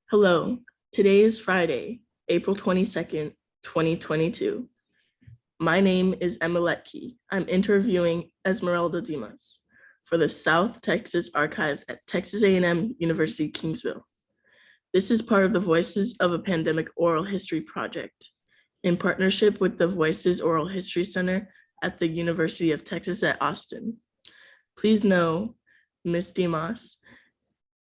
Hello, today is Friday, April 22nd, 2022. My name is Emma. I'm interviewing Esmeralda Dimas for the South Texas Archives at Texas A&M University, Kingsville. This is part of the Voices of a Pandemic Oral History Project in partnership with the Voices Oral History Center at the University of Texas at Austin. Please know, Ms. Dimas,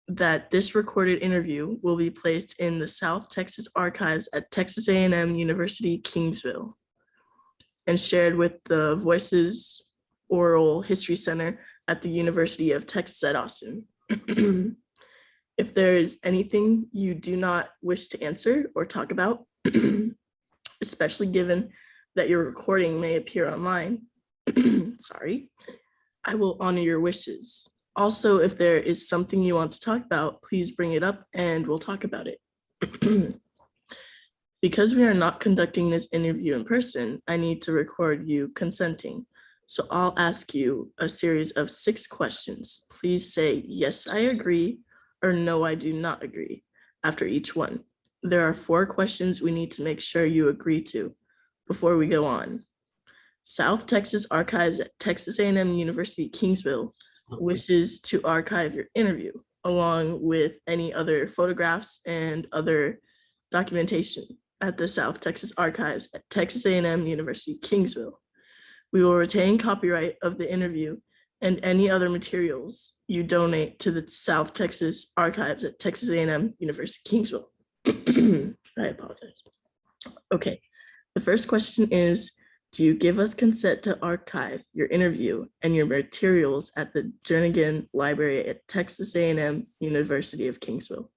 that this recorded interview will be placed in the South Texas Archives at Texas A&M University, Kingsville, and shared with the Voices Oral History Center at the University of Texas at Austin. If there is anything you do not wish to answer or talk about, especially given that your recording may appear online, sorry, I will honor your wishes. Also, if there is something you want to talk about, please bring it up and we'll talk about it. Because we are not conducting this interview in person, I need to record you consenting. So I'll ask you a series of 6 questions. Please say, yes, I agree, or no, I do not agree after each one. There are 4 questions we need to make sure you agree to before we go on. South Texas Archives at Texas A&M University, Kingsville wishes to archive your interview along with any other photographs and other documentation at the South Texas Archives at Texas A&M University, Kingsville. We will retain copyright of the interview and any other materials you donate to the South Texas Archives at Texas A&M University, Kingsville. I apologize. Okay, the first question is, do you give us consent to archive your interview and your materials at the Jennigan Library at Texas A&M University of Kingsville?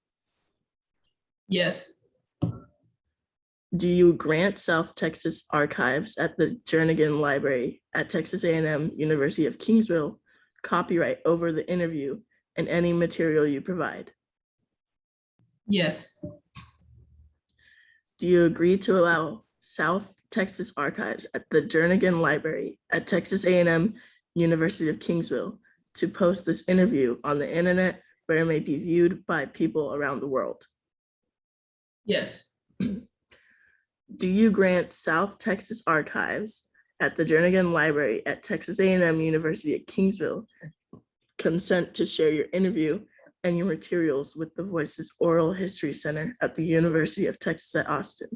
Yes. Do you grant South Texas Archives at the Jennigan Library at Texas A&M University of Kingsville copyright over the interview and any material you provide? Yes. Do you agree to allow South Texas Archives at the Jennigan Library at Texas A&M University of Kingsville to post this interview on the internet where it may be viewed by people around the world? Yes. Do you grant South Texas Archives at the Jennigan Library at Texas A&M University at Kingsville consent to share your interview and your materials with the Voices Oral History Center at the University of Texas at Austin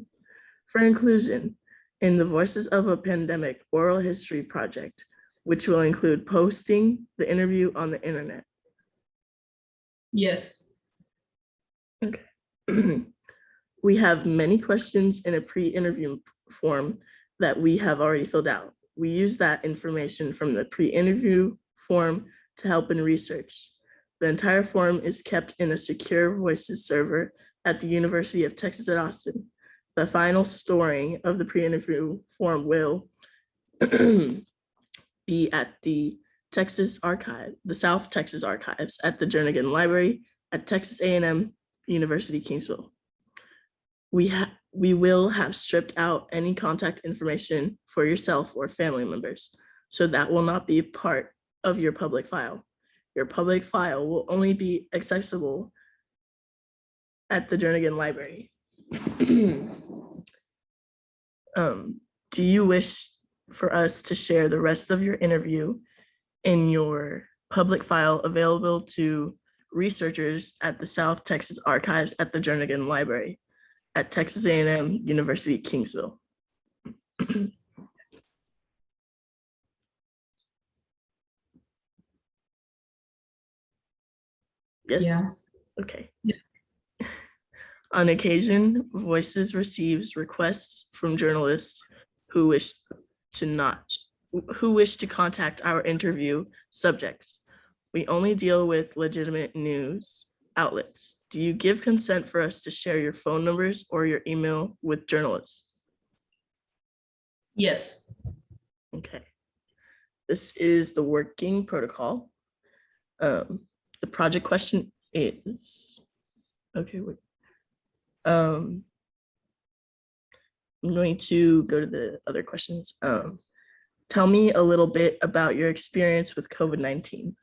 for inclusion in the Voices of a Pandemic Oral History Project, which will include posting the interview on the internet? Yes. Okay. We have many questions in a pre-interview form that we have already filled out. We use that information from the pre-interview form to help in research. The entire form is kept in a secure Voices server at the University of Texas at Austin. The final storing of the pre-interview form will be at the Texas Archive, the South Texas Archives at the Jennigan Library at Texas A&M University, Kingsville. We will have stripped out any contact information for yourself or family members, so that will not be part of your public file. Your public file will only be accessible at the Jennigan Library. Do you wish for us to share the rest of your interview in your public file available to researchers at the South Texas Archives at the Jennigan Library at Texas A&M University, Kingsville? Yes? Yeah. Okay. Yeah. On occasion, Voices receives requests from journalists who wish to contact our interview subjects. We only deal with legitimate news outlets. Do you give consent for us to share your phone numbers or your email with journalists? Yes. Okay. This is the working protocol. The project question is, okay, wait. I'm going to go to the other questions. Tell me a little bit about your experience with COVID-19.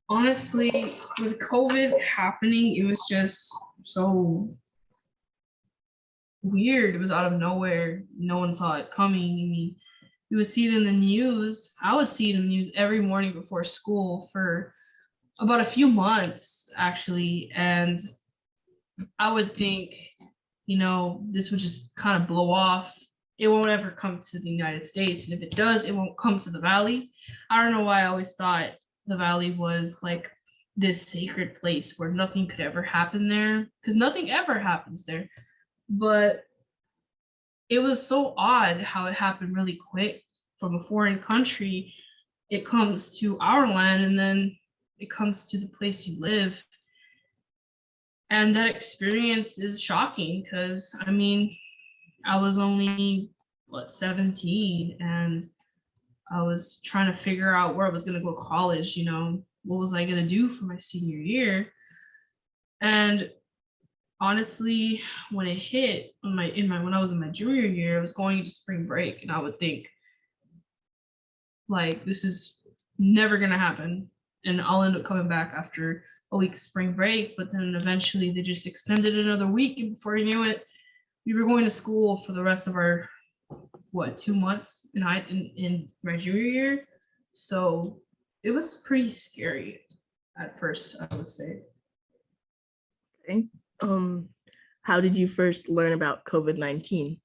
Honestly, with COVID happening, it was just so weird. It was out of nowhere. No one saw it coming. I mean, you would see it in the news. I would see it in the news every morning before school for about a few months, actually. And I would think, this would just kind of blow off. It won't ever come to the United States. And if it does, it won't come to the Valley. I don't know why I always thought the Valley was like this sacred place where nothing could ever happen there, because nothing ever happens there. But it was so odd how it happened really quick from a foreign country. It comes to our land and then it comes to the place you live. And that experience is shocking because, I mean, I was only, 17, and I was trying to figure out where I was going to go to college, what was I going to do for my senior year. And honestly, when it hit when I was in my junior year, I was going into spring break, and I would think, like, this is never going to happen. And I'll end up coming back after a week of spring break. But then eventually they just extended another week. And before you knew it, we were going to school for the rest of our 2 months in my junior year. So it was pretty scary at first, I would say. Okay. How did you first learn about COVID-19?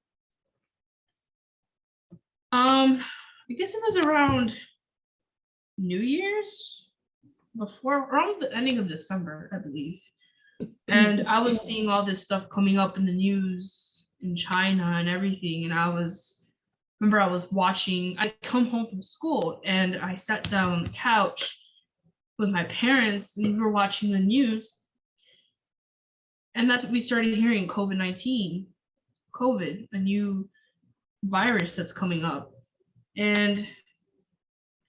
I guess it was around New Year's, around the ending of December, I believe. And I was seeing all this stuff coming up in the news in China and everything. And I was watching, I come home from school and I sat down on the couch with my parents and we were watching the news. And that's what we started hearing, COVID-19, COVID, a new virus that's coming up. And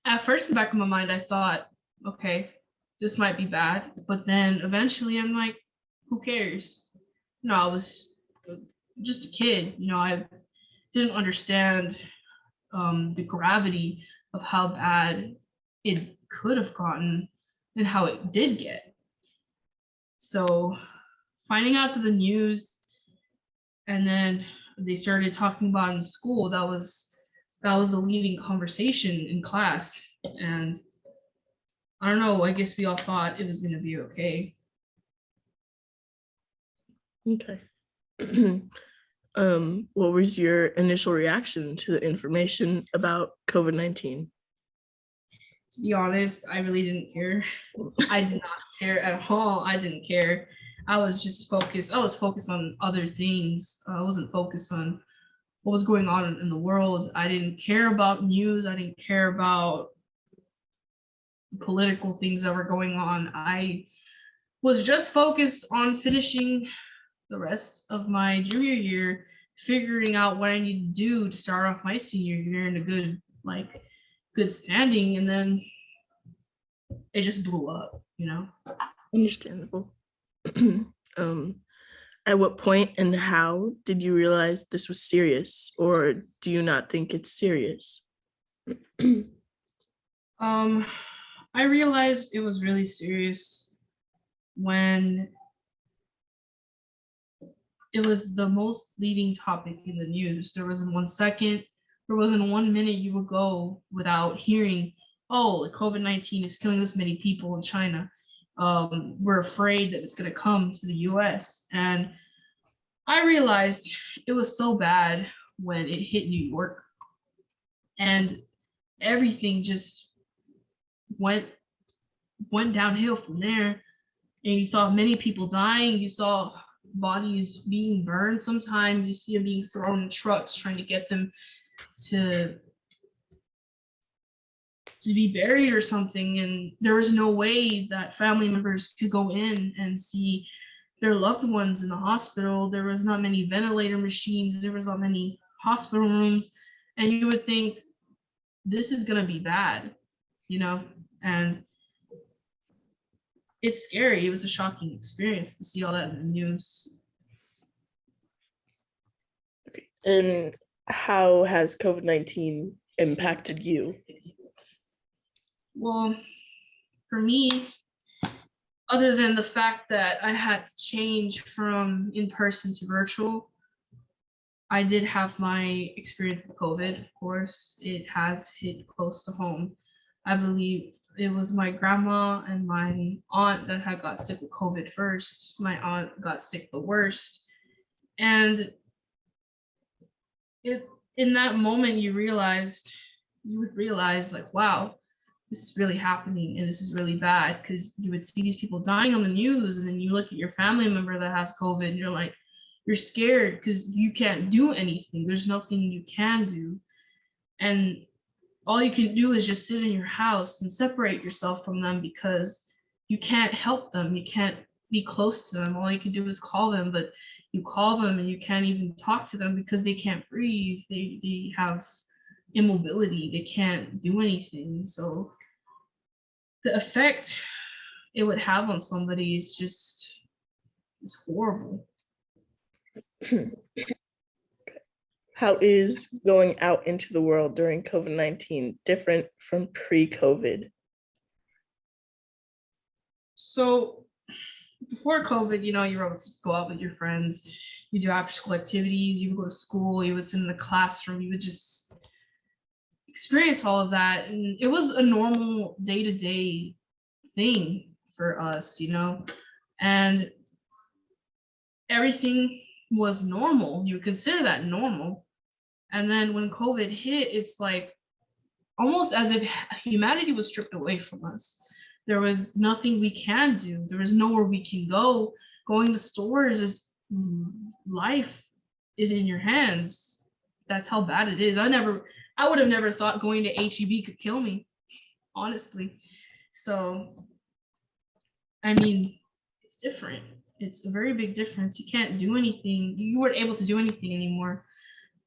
at first, in the back of my mind, I thought, okay, this might be bad. But then eventually I'm like, who cares? I was just a kid. I didn't understand the gravity of how bad it could have gotten and how it did get. So finding out through the news, and then they started talking about it in school, that was the leading conversation in class. And I don't know, I guess we all thought it was going to be okay. Okay. What was your initial reaction to the information about COVID-19? To be honest, I really didn't care. I did not care at all. I didn't care. I was just focused. I was focused on other things. I wasn't focused on what was going on in the world. I didn't care about news. I didn't care about political things that were going on. I was just focused on finishing the rest of my junior year, figuring out what I need to do to start off my senior year in a good standing, and then it just blew up, Understandable. At what point and how did you realize this was serious, or do you not think it's serious? I realized it was really serious when it was the most leading topic in the news. There wasn't 1 second, there wasn't 1 minute you would go without hearing, oh, COVID-19 is killing this many people in China. We're afraid that it's going to come to the US. And I realized it was so bad when it hit New York. And everything just went downhill from there. And you saw many people dying. You saw bodies being burned. Sometimes you see them being thrown in trucks trying to get them to be buried or something. And there was no way that family members could go in and see their loved ones in the hospital. There was not many ventilator machines. There was not many hospital rooms. And you would think, this is going to be bad, and it's scary. It was a shocking experience to see all that in the news. Okay. And how has COVID-19 impacted you? Well, for me, other than the fact that I had to change from in-person to virtual, I did have my experience with COVID, of course. It has hit close to home. I believe it was my grandma and my aunt that had got sick with COVID first. My aunt got sick the worst. And it in that moment you would realize like, wow, this is really happening and this is really bad, because you would see these people dying on the news, and then you look at your family member that has COVID and you're like, you're scared because you can't do anything. There's nothing you can do. And all you can do is just sit in your house and separate yourself from them, because you can't help them. You can't be close to them. All you can do is call them, but you call them and you can't even talk to them because they can't breathe. They have immobility. They can't do anything. So the effect it would have on somebody is just, it's horrible. How is going out into the world during COVID-19 different from pre-COVID? So before COVID, you were able to go out with your friends, you do after school activities, you would go to school, you would sit in the classroom, you would just experience all of that. And it was a normal day-to-day thing for us, and everything was normal. You would consider that normal. And then when COVID hit, it's like almost as if humanity was stripped away from us. There was nothing we can do. There was nowhere we can go. Going to stores is, life is in your hands. That's how bad it is. I would have never thought going to HEB could kill me, honestly. So, I mean, it's different. It's a very big difference. You can't do anything. You weren't able to do anything anymore.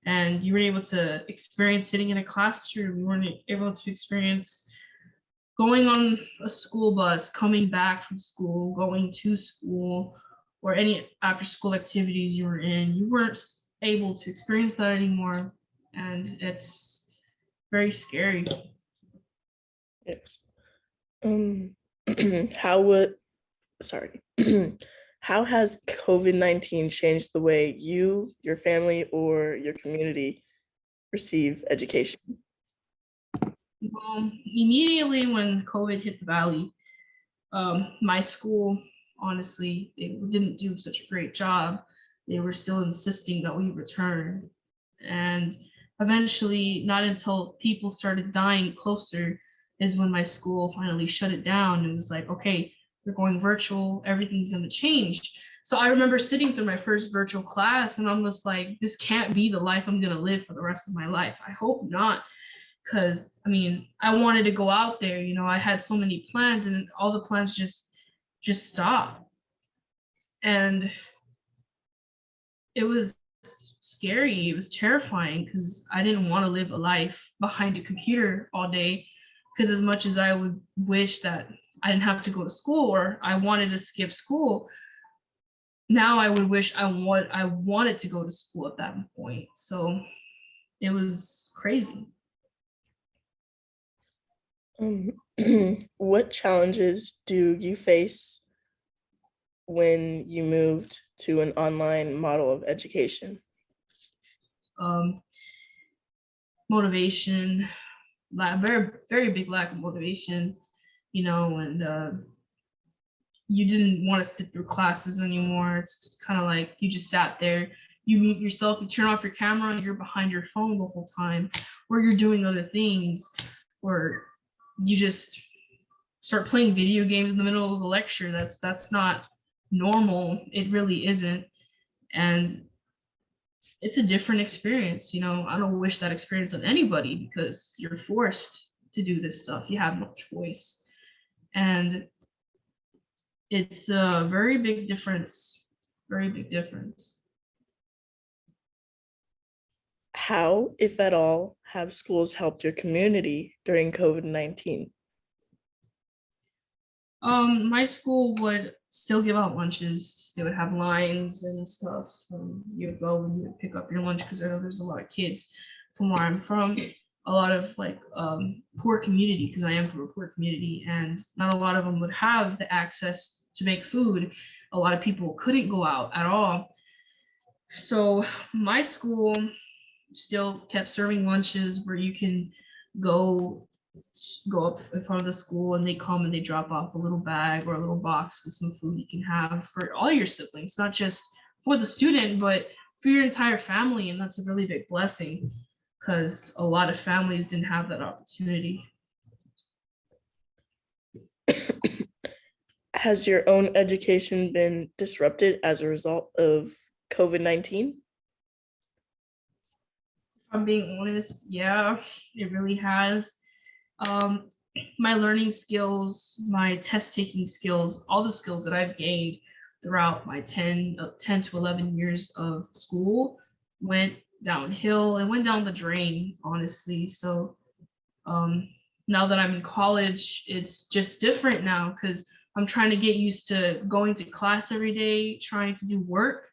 And you were able to experience sitting in a classroom. You weren't able to experience going on a school bus, coming back from school, going to school, or any after school activities you were in. You weren't able to experience that anymore. And it's very scary. Yes. How how has COVID-19 changed the way you, your family, or your community receive education? Immediately when COVID hit the valley, my school, honestly, they didn't do such a great job. They were still insisting that we return. And eventually, not until people started dying closer is when my school finally shut it down and was like, okay, we're going virtual, everything's gonna change. So I remember sitting through my first virtual class and I'm just like, this can't be the life I'm gonna live for the rest of my life. I hope not. Because I wanted to go out there, I had so many plans and all the plans just stopped. And it was scary. It was terrifying because I didn't want to live a life behind a computer all day. Because as much as I would wish that I didn't have to go to school or I wanted to skip school, now I would wish I wanted to go to school at that point. So it was crazy. What challenges do you face when you moved to an online model of education? Motivation, very, very big lack of motivation, and you didn't want to sit through classes anymore. It's kind of like you just sat there, you mute yourself, you turn off your camera, and you're behind your phone the whole time, or you're doing other things, or you just start playing video games in the middle of the lecture. That's not normal. It really isn't. And it's a different experience. I don't wish that experience on anybody because you're forced to do this stuff. You have no choice. And it's a very big difference. Very big difference. How, if at all, have schools helped your community during COVID-19? My school would still give out lunches. They would have lines and stuff. You would go and you would pick up your lunch because I know there's a lot of kids from where I'm from, a lot of poor community, because I am from a poor community, and not a lot of them would have the access to make food. A lot of people couldn't go out at all. So my school still kept serving lunches where you can go up in front of the school and they come and they drop off a little bag or a little box with some food you can have for all your siblings, not just for the student, but for your entire family. And that's a really big blessing because a lot of families didn't have that opportunity. Has your own education been disrupted as a result of COVID-19? If I'm being honest, yeah, it really has. My learning skills, my test taking skills, all the skills that I've gained throughout my 10 to 11 years of school went downhill and went down the drain, honestly. So now that I'm in college, it's just different now because I'm trying to get used to going to class every day, trying to do work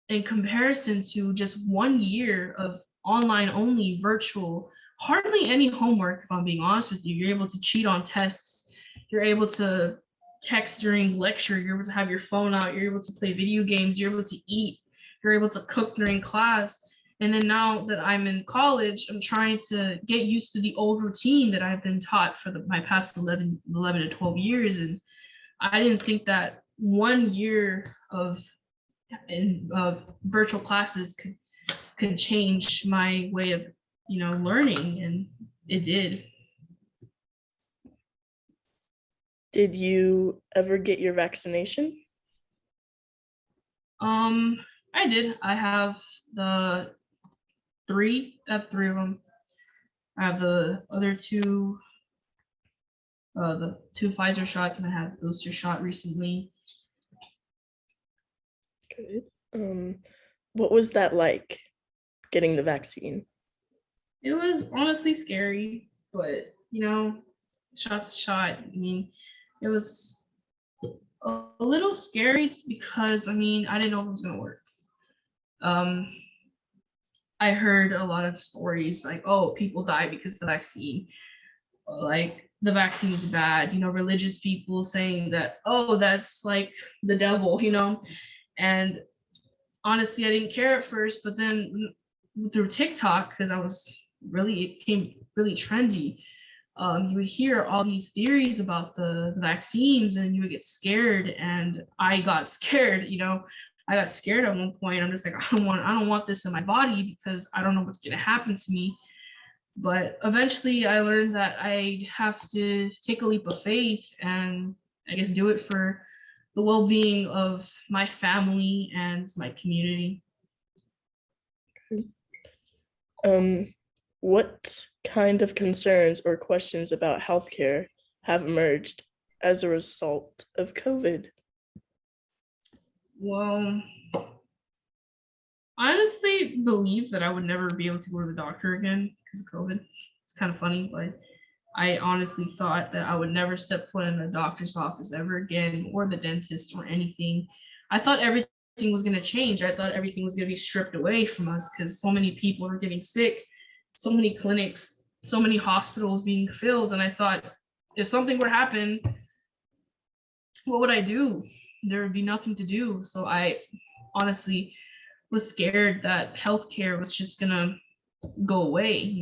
in comparison to just 1 year of online only virtual, hardly any homework, if I'm being honest with you. You're able to cheat on tests. You're able to text during lecture. You're able to have your phone out. You're able to play video games. You're able to eat. You're able to cook during class. And then now that I'm in college, I'm trying to get used to the old routine that I've been taught for my past 11 to 12 years. And I didn't think that 1 year of virtual classes could change my way of learning, and it did. Did you ever get your vaccination? I did. I have three of them. I have the other two, the 2 Pfizer shots, and I had the booster shot recently. Good. What was that like, getting the vaccine? It was honestly scary, but shot's shot. I mean, it was a little scary because I didn't know if it was gonna work. I heard a lot of stories like, oh, people die because of the vaccine. Like the vaccine is bad, religious people saying that, oh, that's like the devil, and honestly, I didn't care at first, but then through TikTok, because it came really trendy. You would hear all these theories about the vaccines and you would get scared, and I got scared. I got scared at one point. I'm just like, I don't want this in my body because I don't know what's going to happen to me. But eventually I learned that I have to take a leap of faith and I guess do it for the well-being of my family and my community. What kind of concerns or questions about healthcare have emerged as a result of COVID? Well, I honestly believe that I would never be able to go to the doctor again because of COVID. It's kind of funny, but I honestly thought that I would never step foot in a doctor's office ever again, or the dentist or anything. I thought everything was going to change. I thought everything was going to be stripped away from us because so many people were getting sick, so many clinics, so many hospitals being filled. And I thought, if something were to happen, what would I do? There would be nothing to do. So I honestly was scared that healthcare was just going to go away,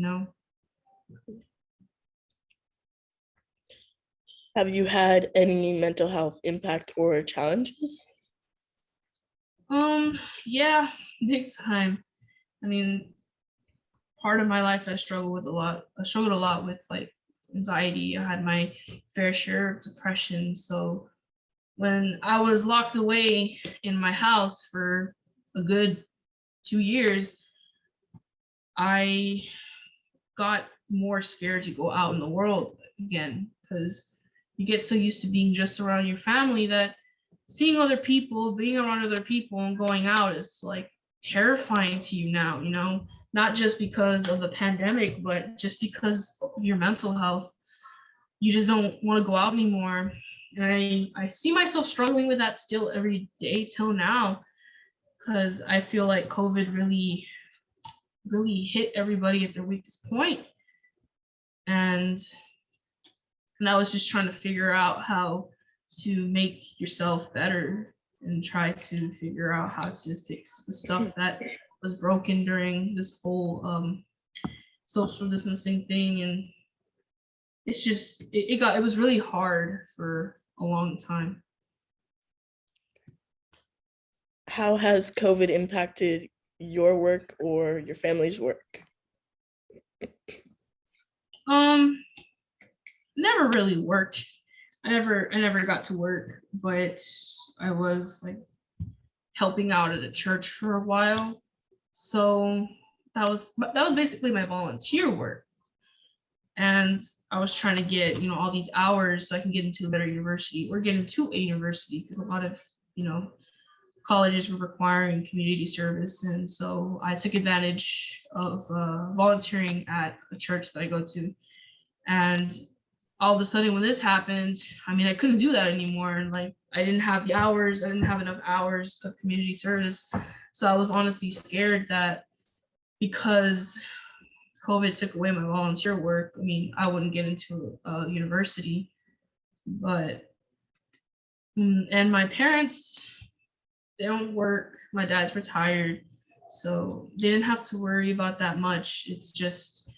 Have you had any mental health impact or challenges? Yeah, big time. Part of my life I struggled a lot with like anxiety. I had my fair share of depression. So when I was locked away in my house for a good 2 years, I got more scared to go out in the world again because you get so used to being just around your family that seeing other people, being around other people and going out is like terrifying to you now, not just because of the pandemic, but just because of your mental health. You just don't want to go out anymore. And I see myself struggling with that still every day till now, because I feel like COVID really, really hit everybody at their weakest point. And I was just trying to figure out how to make yourself better and try to figure out how to fix the stuff that was broken during this whole social distancing thing. And it's just it was really hard for a long time. How has COVID impacted your work or your family's work? Never really worked. I never got to work, but I was like helping out at a church for a while. So that was basically my volunteer work. And I was trying to get, all these hours so I can get into a better university or get into a university, because a lot of, colleges were requiring community service. And so I took advantage of volunteering at a church that I go to. And all of a sudden when this happened, I couldn't do that anymore. And like, I didn't have the hours, I didn't have enough hours of community service. So I was honestly scared that because COVID took away my volunteer work, I wouldn't get into a university. But, and my parents, they don't work. My dad's retired, so they didn't have to worry about that much. It's just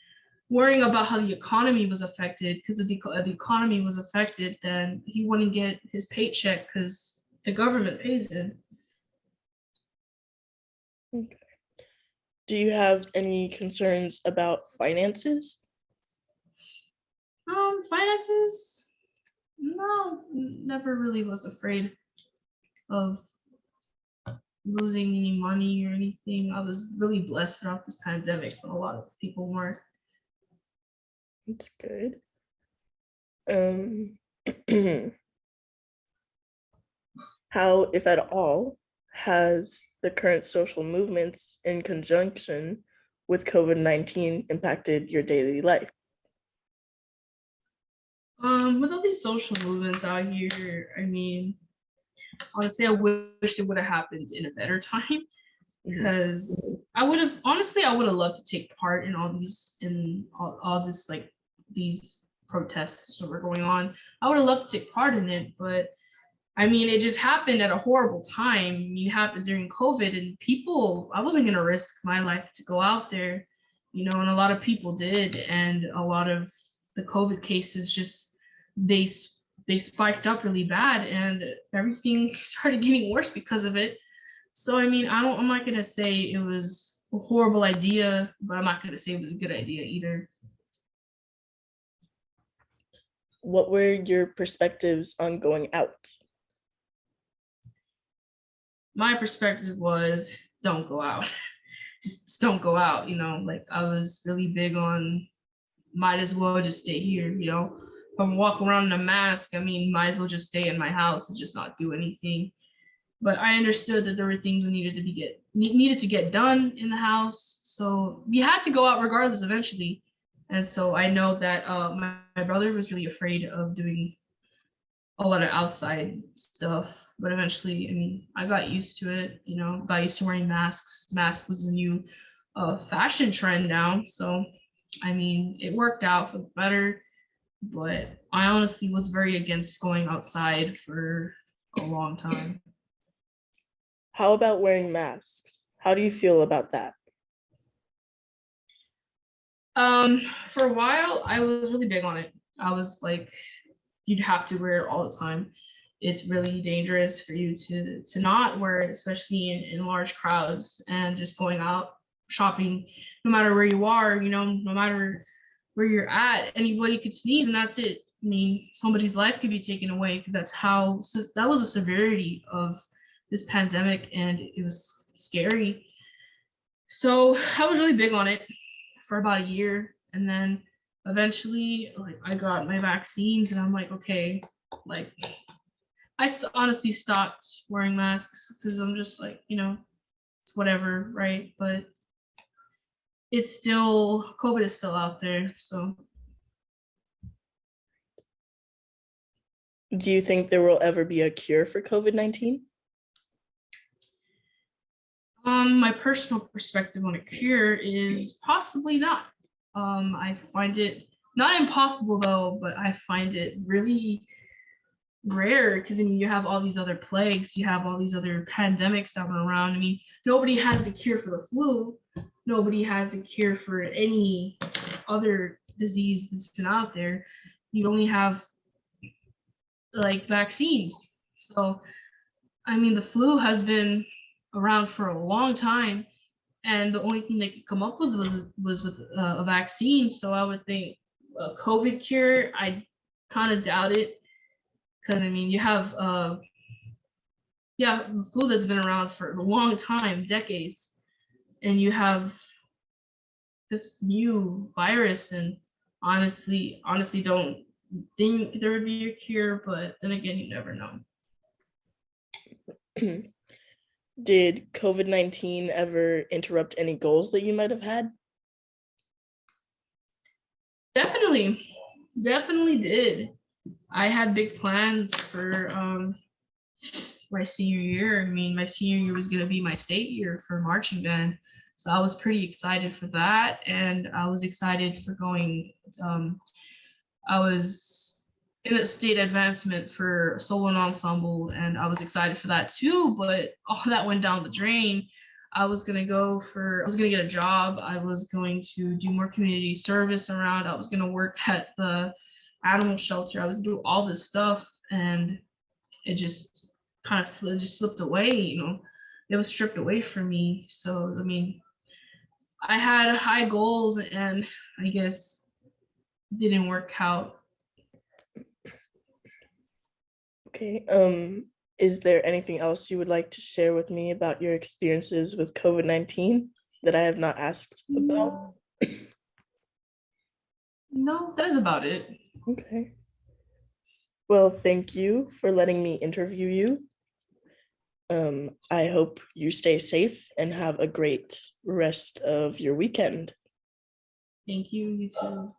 worrying about how the economy was affected, because if the economy was affected, then he wouldn't get his paycheck because the government pays him. Okay. Do you have any concerns about finances? Finances? No, never really was afraid of losing any money or anything. I was really blessed throughout this pandemic, but a lot of people weren't. That's good. How, if at all, has the current social movements in conjunction with COVID-19 impacted your daily life? With all these social movements out here, honestly, I wish it would have happened in a better time, because I would have loved to take part in all this, like these protests that were going on. I would have loved to take part in it, but it just happened at a horrible time. It happened during COVID, and I wasn't gonna risk my life to go out there, and a lot of people did, and a lot of the COVID cases just they spiked up really bad, and everything started getting worse because of it. So I'm not gonna say it was a horrible idea, but I'm not gonna say it was a good idea either. What were your perspectives on going out? My perspective was, don't go out. Just don't go out. Like, I was really big on, might as well just stay here. If I'm walking around in a mask, might as well just stay in my house and just not do anything. But I understood that there were things that needed to get done in the house, so we had to go out regardless eventually. And so I know that my brother was really afraid of doing a lot of outside stuff, but eventually, I got used to it. Got used to wearing masks. Mask was the new fashion trend now, so it worked out for the better. But I honestly was very against going outside for a long time. How about wearing masks? How do you feel about that? For a while, I was really big on it. I was like, you'd have to wear it all the time. It's really dangerous for you to not wear it, especially in large crowds, and just going out shopping, no matter where you are, no matter where you're at, anybody could sneeze and that's it. Somebody's life could be taken away, because that was the severity of this pandemic, and it was scary. So I was really big on it for about a year, and then eventually, like, I got my vaccines, and I'm like, okay, like, I honestly stopped wearing masks, because I'm just like, it's whatever, right? But COVID is still out there, so. Do you think there will ever be a cure for COVID-19? My personal perspective on a cure is possibly not. I find it not impossible though, but I find it really rare because I mean you have all these other plagues, you have all these other pandemics that went around. I mean, nobody has the cure for the flu, nobody has the cure for any other disease that's been out there. You only have like vaccines. So I mean the flu has been around for a long time, and the only thing they could come up with was with a vaccine. So I would think a COVID cure, I kind of doubt it, because I mean you have the flu that's been around for a long time, decades, and you have this new virus, and honestly don't think there would be a cure, but then again, you never know. Did COVID-19 ever interrupt any goals that you might have had? Definitely did. I had big plans for my senior year. I mean, my senior year was going to be my state year for marching band. So I was pretty excited for that. And I was excited for going, I was in a state advancement for solo and ensemble, and I was excited for that too, but all that went down the drain. I was going to get a job. I was going to do more community service around. I was going to work at the animal shelter. I was doing all this stuff, and it just kind of slipped away, it was stripped away from me. So, I mean, I had high goals, and I guess didn't work out. Okay. Is there anything else you would like to share with me about your experiences with COVID-19 that I have not asked about? No, that is about it. Okay. Well, thank you for letting me interview you. I hope you stay safe and have a great rest of your weekend. Thank you, you too.